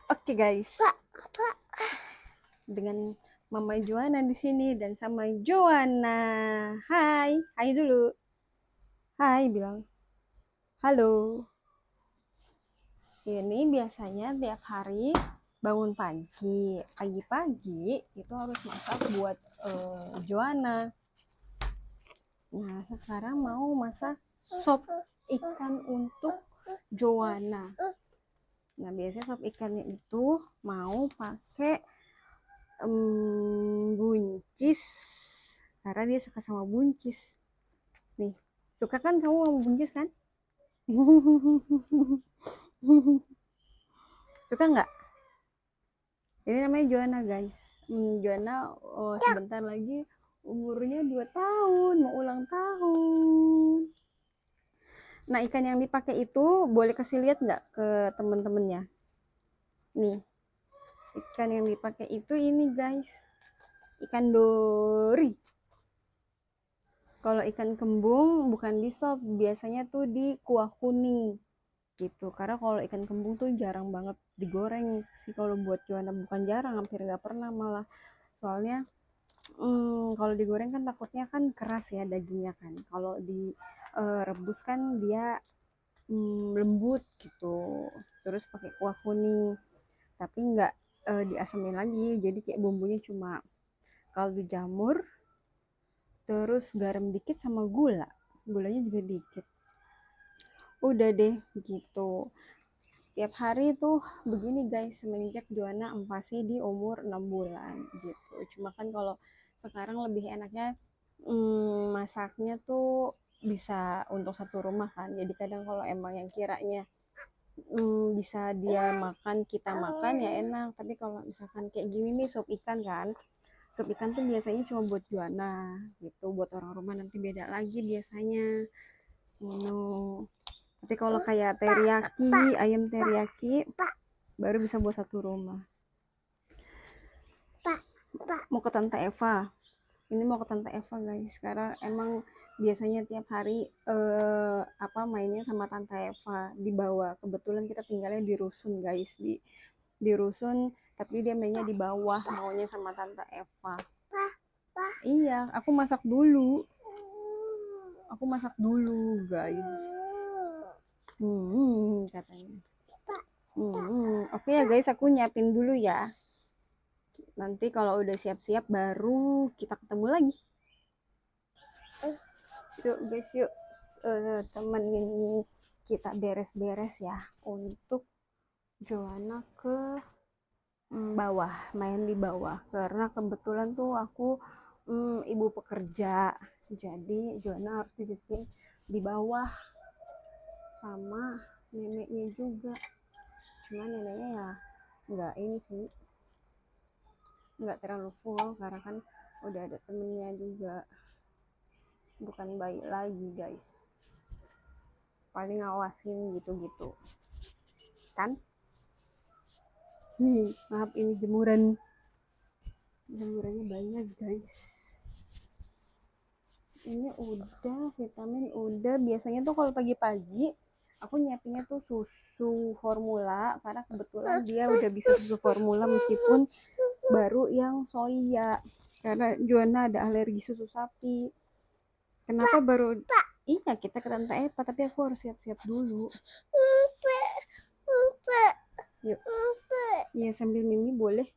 Oke guys, dengan Mama Joanna di sini dan sama Joanna. Hai, hai dulu. Hai bilang. Halo. Ini biasanya tiap hari bangun pagi-pagi itu harus masak buat Joanna. Nah, sekarang mau masak sop ikan untuk Joanna. Nah, biasanya sop ikannya itu mau pakai buncis karena dia suka sama buncis nih. Suka kan kamu sama buncis kan? Suka nggak? Ini namanya Joanna guys. Joanna sebentar lagi umurnya 2 tahun, mau ulang tahun. Nah, ikan yang dipakai itu boleh kasih lihat nggak ke temen-temennya? Nih, ikan yang dipakai itu ini guys, ikan dori. Kalau ikan kembung bukan di sop, biasanya tuh di kuah kuning gitu. Karena kalau ikan kembung tuh jarang banget digoreng sih kalau buat Joanna, bukan jarang, hampir nggak pernah malah. Soalnya kalau digoreng kan takutnya kan keras ya dagingnya kan. Kalau di rebus kan dia lembut gitu. Terus pakai kuah kuning, tapi nggak diasemin lagi. Jadi kayak bumbunya cuma kaldu jamur, terus garam dikit sama gula. Gulanya juga dikit. Udah deh gitu. Tiap hari tuh begini guys semenjak Joanna empasi di umur 6 bulan gitu. Cuma kan kalau sekarang lebih enaknya masaknya tuh bisa untuk satu rumah kan. Jadi kadang kalau emang yang kiranya bisa dia makan, kita makan ya enak. Tapi kalau misalkan kayak gini nih sop ikan kan, sop ikan tuh biasanya cuma buat Joanna gitu. Buat orang rumah nanti beda lagi biasanya. Tapi kalau kayak teriyaki, ayam teriyaki baru bisa buat satu rumah. Mau ke Tante Eva. Ini mau ke Tante Eva guys. Karena emang biasanya tiap hari mainnya sama Tante Eva di bawah. Kebetulan kita tinggalnya di rusun guys, di rusun, tapi dia mainnya di bawah, maunya sama Tante Eva. Iya, aku masak dulu. Aku masak dulu guys. Katanya. Oke ya guys, aku nyiapin dulu ya. Nanti kalau udah siap-siap baru kita ketemu lagi. Yuk guys, yuk temenin kita beres-beres ya untuk Joanna ke bawah, main di bawah. Karena kebetulan tuh aku ibu pekerja, jadi Joanna harus dititipin di bawah sama neneknya juga. Cuma neneknya ya nggak ini sih, nggak terlalu full karena kan udah ada temennya juga, bukan bayi lagi guys, paling ngawasin gitu-gitu kan. Maaf ini jemurannya banyak guys. Ini udah vitamin udah. Biasanya tuh kalau pagi-pagi aku nyiapinnya tuh susu formula karena kebetulan dia udah bisa susu formula meskipun baru yang soya karena Joanna ada alergi susu sapi. Kenapa baru? Iya, kita ke Tante Eva, tapi aku harus siap-siap dulu. Yuk. Iya, sambil mimi boleh.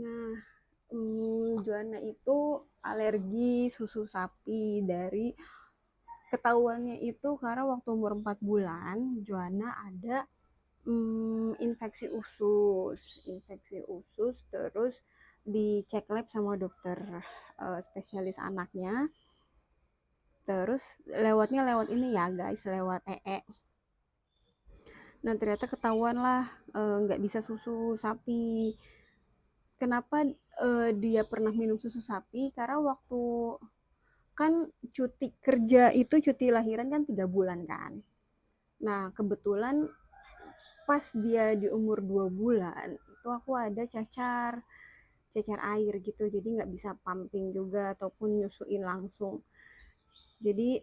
Nah, Joanna itu alergi susu sapi. Dari ketahuannya itu karena waktu umur 4 bulan Joanna ada infeksi usus, terus dicek lab sama dokter spesialis anaknya, terus lewat ini ya guys, lewat nah ternyata ketahuan lah nggak bisa susu sapi. Kenapa dia pernah minum susu sapi? Karena waktu kan cuti kerja itu, cuti lahiran kan 3 bulan kan. Nah kebetulan pas dia di umur 2 bulan itu aku ada cacar air gitu, jadi nggak bisa pumping juga ataupun nyusuin langsung. Jadi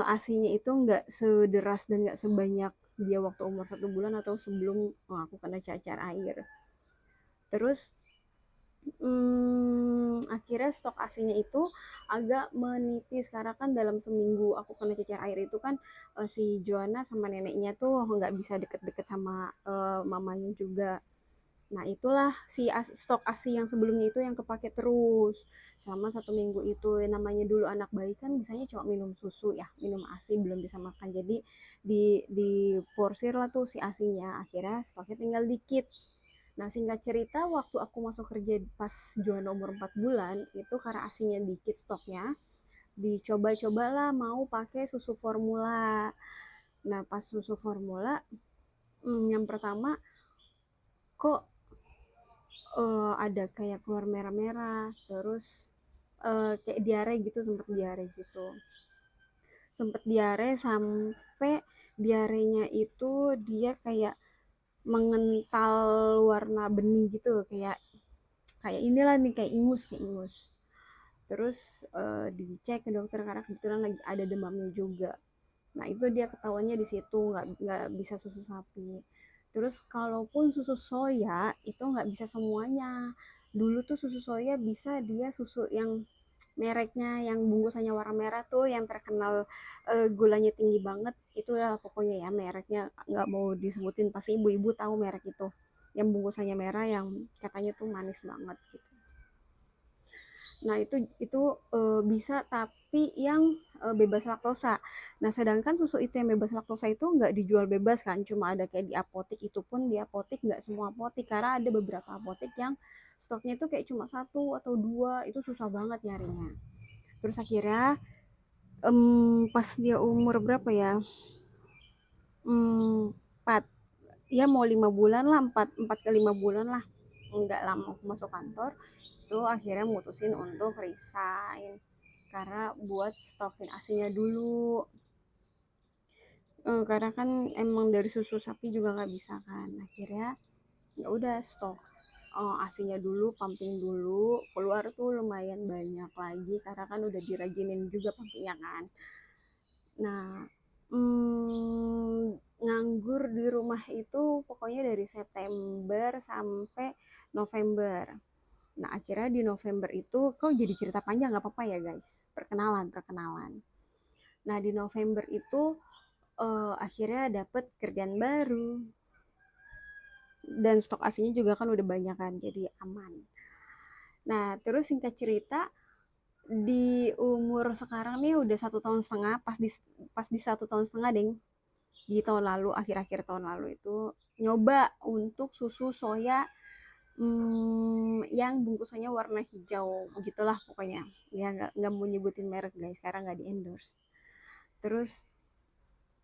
asinya itu nggak sederas dan nggak sebanyak dia waktu umur 1 bulan atau sebelum aku kena cacar air. Terus akhirnya stok asinya itu agak menipis karena kan dalam seminggu aku kena cacar air itu kan si Joanna sama neneknya tuh nggak bisa deket-deket sama mamanya juga. Nah itulah si stok asi yang sebelumnya itu yang kepake terus selama 1 minggu itu. Namanya dulu anak bayi kan biasanya cuma minum susu ya, minum asi, belum bisa makan. Jadi di porsir lah tuh si asinya. Akhirnya stoknya tinggal dikit. Nah, singkat cerita, waktu aku masuk kerja pas Joanna umur 4 bulan, itu karena asinya dikit stoknya, dicoba-cobalah mau pakai susu formula. Nah, pas susu formula, yang pertama, kok ada kayak keluar merah-merah, terus kayak diare gitu, sempet diare sampai diarenya itu dia kayak mengental warna bening gitu, kayak kayak inilah nih, kayak ingus. Terus dicek ke dokter karena kebetulan lagi ada demamnya juga. Nah itu dia ketahuannya di situ, nggak bisa susu sapi. Terus kalaupun susu soya itu nggak bisa semuanya. Dulu tuh susu soya bisa dia susu yang mereknya yang bungkusannya warna merah tuh yang terkenal gulanya tinggi banget, itu ya pokoknya ya mereknya nggak mau disebutin, pasti ibu-ibu tahu merek itu yang bungkusannya merah yang katanya tuh manis banget gitu. Nah, itu bisa tapi yang bebas laktosa. Nah, sedangkan susu itu yang bebas laktosa itu nggak dijual bebas kan, cuma ada kayak di apotik. Itu pun di apotik nggak semua apotik, karena ada beberapa apotik yang stoknya itu kayak cuma satu atau dua, itu susah banget nyarinya. Terus akhirnya pas dia umur berapa ya? 4, ya mau 5 bulan lah, 4 ke 5 bulan lah, nggak lama aku masuk kantor, itu akhirnya mutusin untuk resign karena buat stokin asinya dulu. Karena kan emang dari susu sapi juga nggak bisa kan, akhirnya ya udah stok asinya dulu, pumping dulu, keluar tuh lumayan banyak lagi karena kan udah dirajinin juga pumpingnya kan. Nah, nganggur di rumah itu pokoknya dari September sampai November. Nah, akhirnya di November itu, kok jadi cerita panjang, nggak apa-apa ya guys. Perkenalan. Nah, di November itu akhirnya dapet kerjaan baru. Dan stok asinya juga kan udah banyak kan, jadi aman. Nah, terus singkat cerita, di umur sekarang nih udah 1 tahun setengah, pas di 1 tahun setengah deng, di tahun lalu, akhir-akhir tahun lalu itu nyoba untuk susu soya yang bungkusannya warna hijau begitulah pokoknya, ya nggak mau nyebutin merek guys karena nggak di endorse. Terus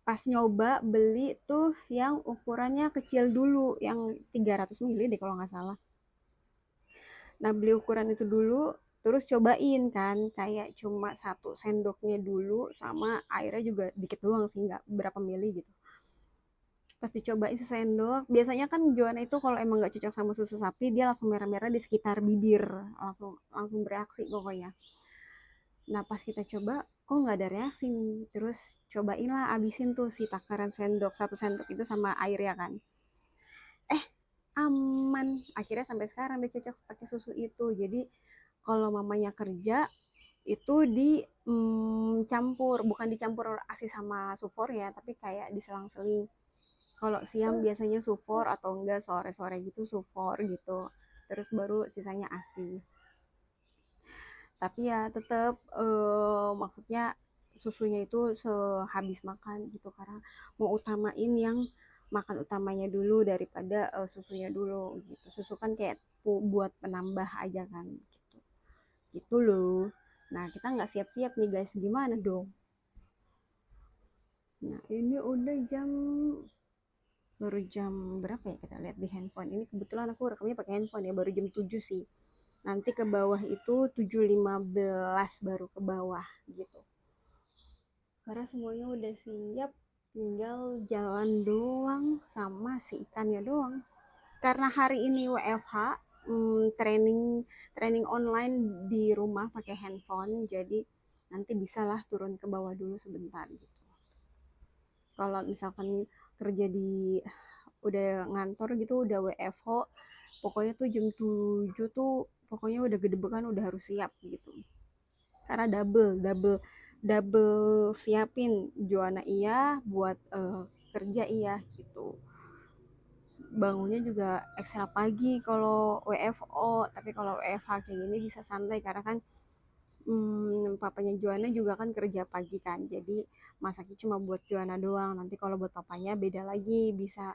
pas nyoba beli tuh yang ukurannya kecil dulu, yang 300 ml deh kalau nggak salah. Nah beli ukuran itu dulu, terus cobain kan kayak cuma 1 sendoknya dulu, sama airnya juga dikit doang sih, nggak berapa mili gitu. Pas dicobain sesendok, biasanya kan Joanna itu kalau emang nggak cocok sama susu sapi dia langsung merah-merah di sekitar bibir, langsung langsung bereaksi pokoknya. Nah pas kita coba kok nggak ada reaksi nih, terus cobain lah abisin tuh si takaran sendok, 1 sendok itu sama air ya kan, eh aman, akhirnya sampai sekarang dia cocok pakai susu itu. Jadi kalau mamanya kerja itu dicampur, bukan dicampur asi sama sufor ya, tapi kayak diselang-seling. Kalau siang biasanya sufor atau enggak sore-sore gitu sufor gitu. Terus baru sisanya ASI. Tapi ya tetap maksudnya susunya itu sehabis makan gitu, karena mau utamain yang makan utamanya dulu daripada susunya dulu gitu. Susu kan kayak buat penambah aja kan gitu. Gitu loh. Nah, kita nggak siap-siap nih guys, gimana dong? Nah, ini udah baru jam berapa ya, kita lihat di handphone ini, kebetulan aku rekamnya pakai handphone ya, baru jam 7 sih. Nanti ke bawah itu 7.15 baru ke bawah gitu, karena semuanya udah siap, tinggal jalan doang sama si ikannya doang. Karena hari ini WFH, training training online di rumah pakai handphone, jadi nanti bisalah turun ke bawah dulu sebentar gitu. Kalau misalkan kerja di udah ngantor gitu, udah WFH, pokoknya tuh jam 7 tuh pokoknya udah gedebekan, udah harus siap gitu. Karena double double double siapin, Joanna iya, buat kerja iya gitu. Bangunnya juga ekstra pagi kalau WFO, tapi kalau WFH kayak gini bisa santai karena kan papanya Joanna juga kan kerja pagi kan, jadi masaknya cuma buat Joanna doang. Nanti kalau buat papanya beda lagi, bisa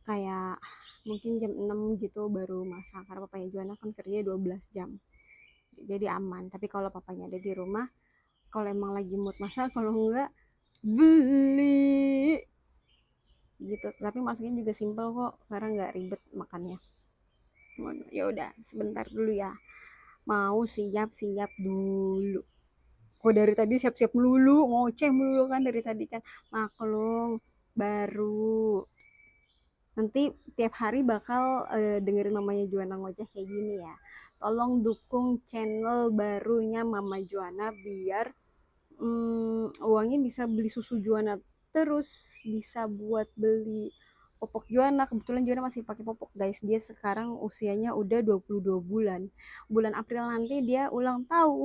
kayak mungkin jam 6 gitu baru masak, karena papanya Joanna kan kerja 12 jam, jadi aman. Tapi kalau papanya ada di rumah, kalau emang lagi mood masak, kalau enggak beli gitu. Tapi masaknya juga simpel kok, karena nggak ribet makannya. Ya udah, sebentar dulu ya, mau siap-siap dulu. Kok dari tadi siap-siap melulu, ngoceh melulu kan dari tadi kan. Maklum, baru. Nanti tiap hari bakal dengerin mamanya Juana ngoceh kayak gini ya. Tolong dukung channel barunya Mama Juana biar uangnya bisa beli susu Juana, terus bisa buat beli popok Juana. Kebetulan Juana masih pakai popok guys, dia sekarang usianya udah 22 bulan. Bulan April nanti dia ulang tahun.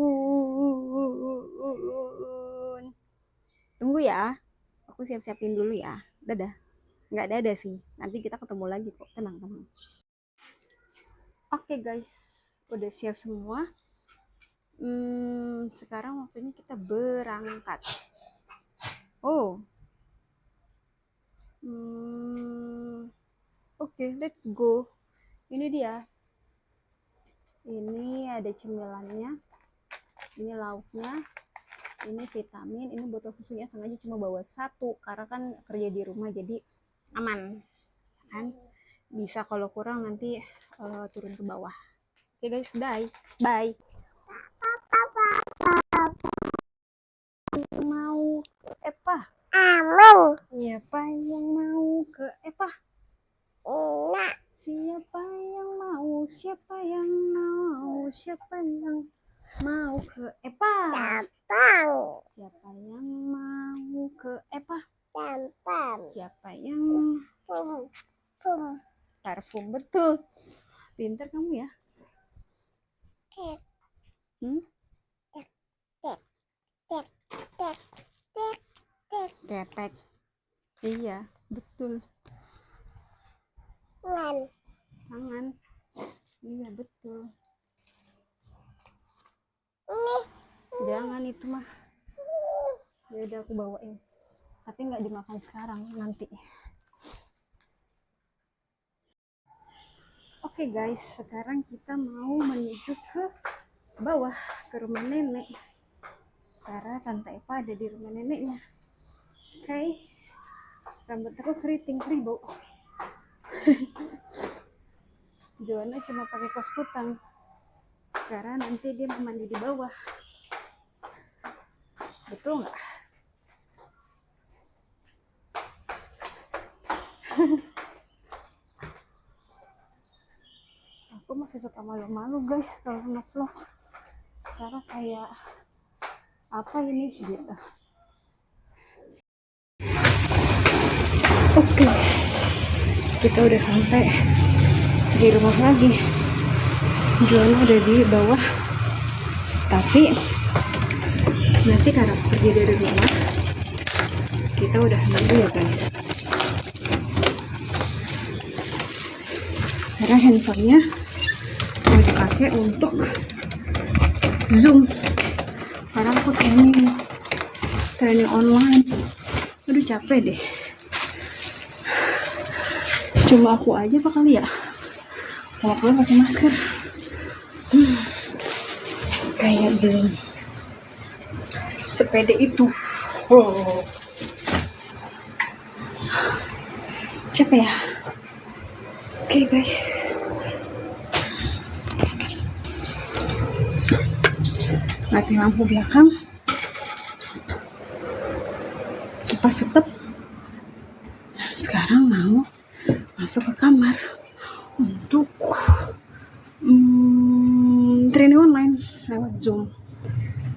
Tunggu ya, aku siap-siapin dulu ya. Dadah. Nggak dadah sih, nanti kita ketemu lagi kok, tenang-tenang. Oke guys, udah siap semua. Sekarang waktunya kita berangkat. Oh, oke, let's go. Ini dia. Ini ada cemilannya, ini lauknya, ini vitamin, ini botol susunya sengaja cuma bawa satu karena kan kerja di rumah jadi aman kan. Bisa kalau kurang nanti turun ke bawah. Oke guys, bye. Mau Epa? Aman. Siapa yang mau ke Epa? Enggak. Siapa yang mau? Siapa yang mau? Siapa yang mau ke Epa? Gampang. Siapa yang mau ke Epa? Gampang. Siapa yang parfum, betul. Pinter kamu ya. Ketek. Iya, betul. Tangan. Iya, betul. Jangan itu mah. Ya udah aku bawain. Tapi nggak dimakan sekarang, nanti. Oke guys, sekarang kita mau menuju ke bawah, ke rumah nenek. Karena Tante Eva ada di rumah neneknya. Oke. Rambut aku keriting kribo. Joanna cuma pakai kaos kutang karena nanti dia mau mandi di bawah. Betul nggak? Aku masih suka malu-malu guys kalau nge-vlog, karena kayak apa ini gitu. Oke, kita udah sampai di rumah lagi. Joanna udah di bawah, tapi nanti karena pergi dari rumah kita udah nunggu ya guys, karena handphonenya mau dipakai untuk Zoom karena aku training online. Aduh capek deh, cuma aku aja apa kali ya kalau aku pakai masker. Kayak belum sepede itu. Capek ya. Oke guys, mati lampu belakang, kipas tetap. Sekarang mau masuk ke kamar untuk training online lewat Zoom.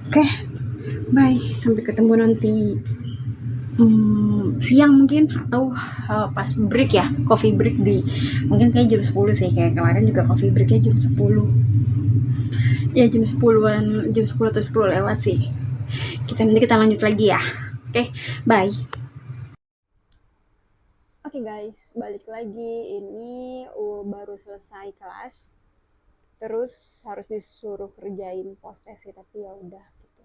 Oke, bye, sampai ketemu nanti. siang mungkin, atau pas break ya, coffee break mungkin kayak jam 10 sih, kayak kemarin juga coffee breaknya jam 10 ya, jam 10-an, jam 10 atau 10 lewat sih. Nanti kita lanjut lagi ya. Oke, bye. Oke guys, balik lagi. Ini baru selesai kelas, terus harus disuruh kerjain postes sih, tapi ya udah gitu.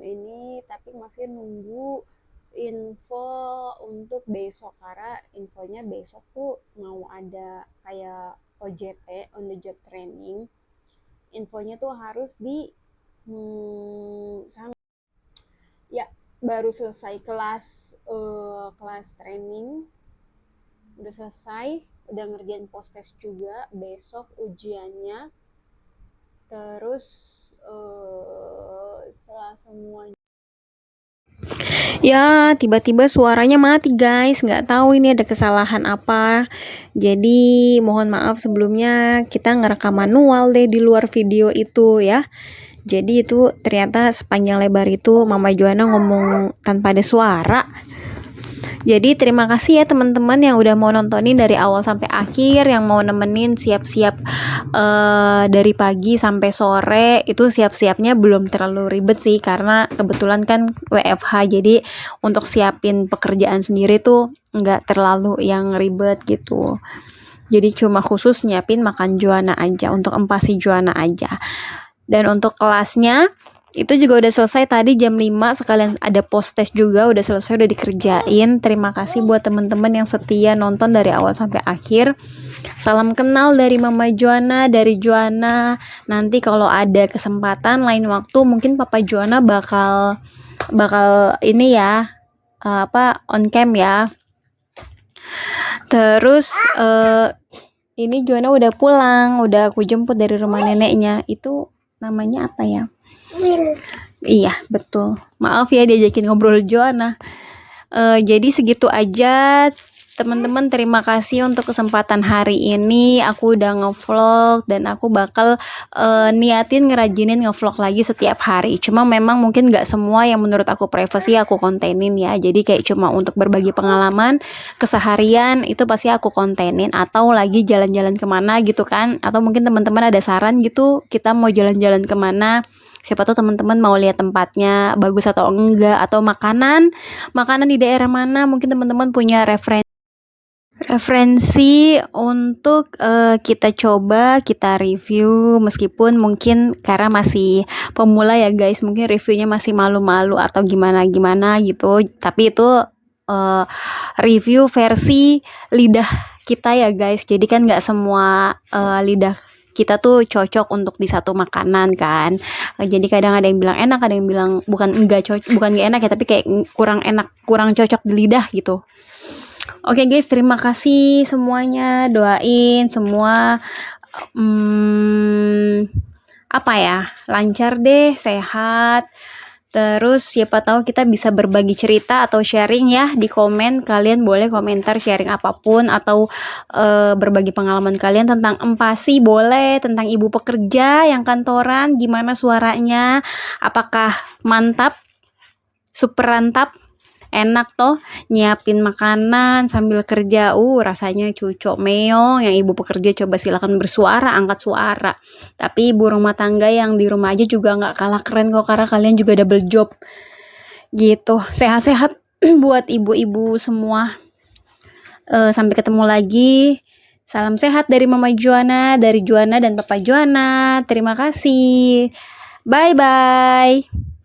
Ini tapi masih nunggu info untuk besok, karena infonya besok tuh mau ada kayak OJT, on the job training. Infonya tuh harus di sana ya. Baru selesai kelas training, udah selesai, udah ngerjain post-test juga. Besok ujiannya, terus setelah semuanya ya, tiba-tiba suaranya mati guys, nggak tahu ini ada kesalahan apa. Jadi mohon maaf sebelumnya, kita ngerekam manual deh di luar video itu ya. Jadi itu ternyata sepanjang lebar itu Mama Joanna ngomong tanpa ada suara. Jadi terima kasih ya teman-teman yang udah mau nontonin dari awal sampai akhir, yang mau nemenin siap-siap dari pagi sampai sore. Itu siap-siapnya belum terlalu ribet sih, karena kebetulan kan WFH, jadi untuk siapin pekerjaan sendiri tuh nggak terlalu yang ribet gitu. Jadi cuma khusus nyiapin makan Joanna aja, untuk empasi Joanna aja. Dan untuk kelasnya itu juga udah selesai tadi jam 5, sekalian ada post test juga udah selesai, udah dikerjain. Terima kasih buat teman-teman yang setia nonton dari awal sampai akhir. Salam kenal dari Mama Joanna, dari Joanna. Nanti kalau ada kesempatan lain waktu, mungkin Papa Joanna bakal ini ya, on cam ya. Terus ini Joanna udah pulang, udah aku jemput dari rumah neneknya. Itu namanya apa ya? Iya, betul. Maaf ya diajakin ngobrol Joanna. Jadi segitu aja teman-teman. Terima kasih untuk kesempatan hari ini. Aku udah ngevlog dan aku bakal niatin ngerajinin ngevlog lagi setiap hari. Cuma memang mungkin gak semua yang menurut aku privacy aku kontenin ya. Jadi kayak cuma untuk berbagi pengalaman keseharian itu pasti aku kontenin, atau lagi jalan-jalan kemana gitu kan. Atau mungkin teman-teman ada saran gitu, kita mau jalan-jalan kemana, siapa tahu teman-teman mau lihat tempatnya bagus atau enggak, atau makanan di daerah mana, mungkin teman-teman punya referensi untuk kita coba, kita review. Meskipun mungkin karena masih pemula ya guys, mungkin reviewnya masih malu-malu atau gimana-gimana gitu, tapi itu review versi lidah kita ya guys. Jadi kan nggak semua lidah kita tuh cocok untuk di satu makanan kan. Jadi kadang ada yang bilang enak, ada yang bilang bukan nggak enak ya, tapi kayak kurang enak, kurang cocok di lidah gitu. Oke guys, terima kasih semuanya. Doain semua lancar deh, sehat. Terus siapa tahu kita bisa berbagi cerita atau sharing ya di komen. Kalian boleh komentar sharing apapun, atau berbagi pengalaman kalian tentang empasi boleh, tentang ibu pekerja yang kantoran, gimana suaranya, apakah mantap, super rantap, enak toh nyiapin makanan sambil kerja. Rasanya cucok meong. Yang ibu pekerja coba silakan bersuara, angkat suara. Tapi ibu rumah tangga yang di rumah aja juga nggak kalah keren kok, karena kalian juga double job gitu. Sehat-sehat buat ibu-ibu semua. Sampai ketemu lagi. Salam sehat dari Mama Joanna, dari Joanna dan Papa Joanna. Terima kasih. Bye bye.